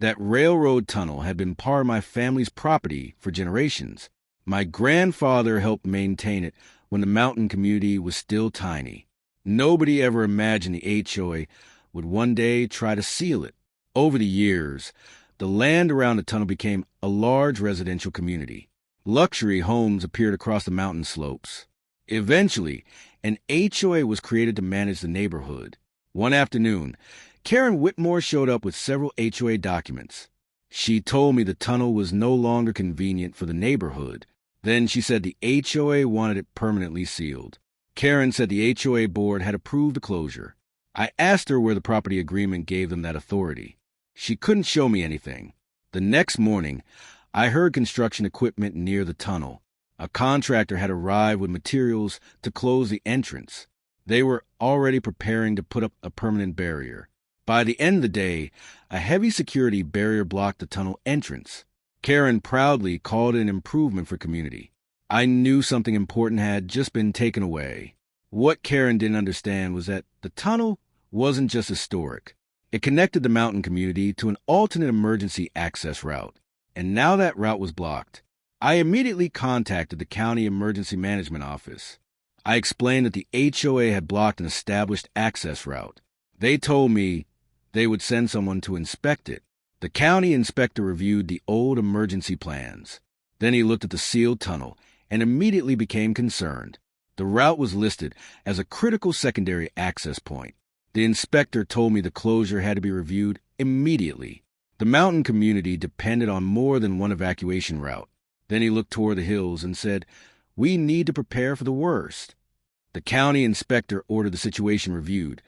That railroad tunnel had been part of my family's property for generations. My grandfather helped maintain it when the mountain community was still tiny. Nobody ever imagined the HOA would one day try to seal it. Over the years, the land around the tunnel became a large residential community. Luxury homes appeared across the mountain slopes. Eventually, an HOA was created to manage the neighborhood. One afternoon, Karen Whitmore showed up with several HOA documents. She told me the tunnel was no longer convenient for the neighborhood. Then she said the HOA wanted it permanently sealed. Karen said the HOA board had approved the closure. I asked her where the property agreement gave them that authority. She couldn't show me anything. The next morning, I heard construction equipment near the tunnel. A contractor had arrived with materials to close the entrance. They were already preparing to put up a permanent barrier. By the end of the day, a heavy security barrier blocked the tunnel entrance. Karen proudly called it an improvement for community. I knew something important had just been taken away. What Karen didn't understand was that the tunnel wasn't just historic. It connected the mountain community to an alternate emergency access route. And now that route was blocked. I immediately contacted the county emergency management office. I explained that the HOA had blocked an established access route. They told me they would send someone to inspect it. The county inspector reviewed the old emergency plans. Then he looked at the sealed tunnel and immediately became concerned. The route was listed as a critical secondary access point. The inspector told me the closure had to be reviewed immediately. The mountain community depended on more than one evacuation route. Then he looked toward the hills and said, "We need to prepare for the worst." The county inspector ordered the situation reviewed,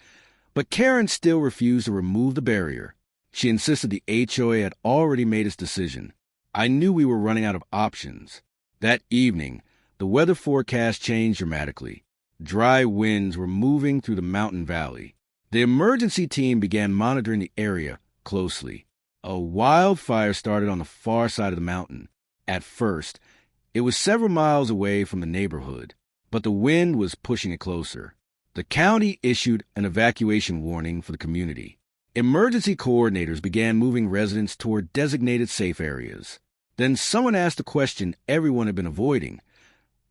but Karen still refused to remove the barrier. She insisted the HOA had already made its decision. I knew we were running out of options. That evening, the weather forecast changed dramatically. Dry winds were moving through the mountain valley. The emergency team began monitoring the area closely. A wildfire started on the far side of the mountain. At first, it was several miles away from the neighborhood, but the wind was pushing it closer. The county issued an evacuation warning for the community. Emergency coordinators began moving residents toward designated safe areas. Then someone asked a question everyone had been avoiding.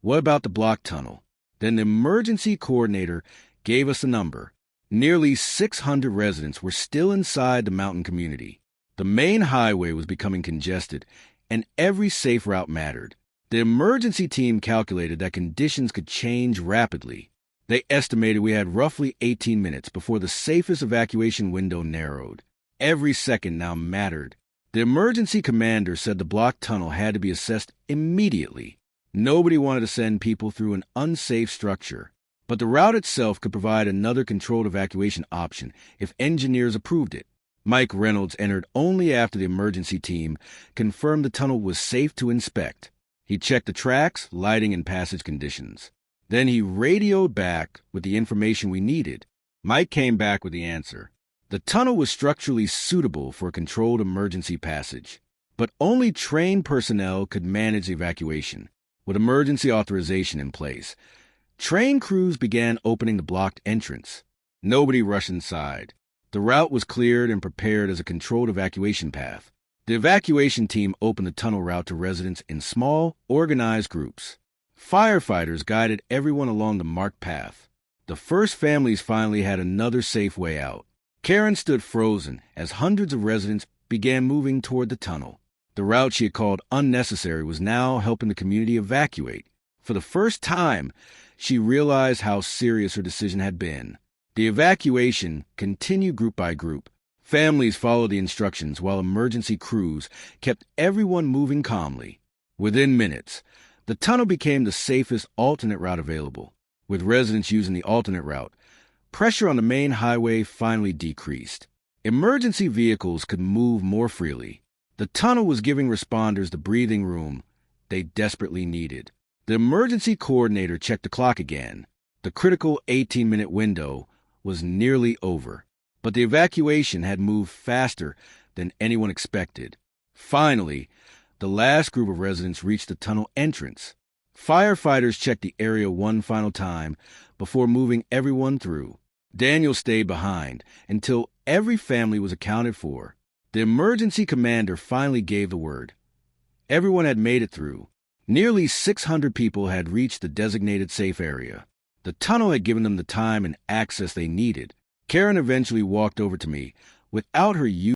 What about the blocked tunnel? Then the emergency coordinator gave us a number. Nearly 600 residents were still inside the mountain community. The main highway was becoming congested, and every safe route mattered. The emergency team calculated that conditions could change rapidly. They estimated we had roughly 18 minutes before the safest evacuation window narrowed. Every second now mattered. The emergency commander said the blocked tunnel had to be assessed immediately. Nobody wanted to send people through an unsafe structure. But the route itself could provide another controlled evacuation option if engineers approved it. Mike Reynolds entered only after the emergency team confirmed the tunnel was safe to inspect. He checked the tracks, lighting, and passage conditions. Then he radioed back with the information we needed. Mike came back with the answer. The tunnel was structurally suitable for a controlled emergency passage, but only trained personnel could manage the evacuation. With emergency authorization in place, train crews began opening the blocked entrance. Nobody rushed inside. The route was cleared and prepared as a controlled evacuation path. The evacuation team opened the tunnel route to residents in small, organized groups. Firefighters guided everyone along the marked path. The first families finally had another safe way out. Karen stood frozen as hundreds of residents began moving toward the tunnel. The route she had called unnecessary was now helping the community evacuate. For the first time, she realized how serious her decision had been. The evacuation continued group by group. Families followed the instructions while emergency crews kept everyone moving calmly. Within minutes, the tunnel became the safest alternate route available. With residents using the alternate route, pressure on the main highway finally decreased. Emergency vehicles could move more freely. The tunnel was giving responders the breathing room they desperately needed. The emergency coordinator checked the clock again. The critical 18-minute window was nearly over, but the evacuation had moved faster than anyone expected. Finally, the last group of residents reached the tunnel entrance. Firefighters checked the area one final time before moving everyone through. Daniel stayed behind until every family was accounted for. The emergency commander finally gave the word. Everyone had made it through. Nearly 600 people had reached the designated safe area. The tunnel had given them the time and access they needed. Karen eventually walked over to me. Without her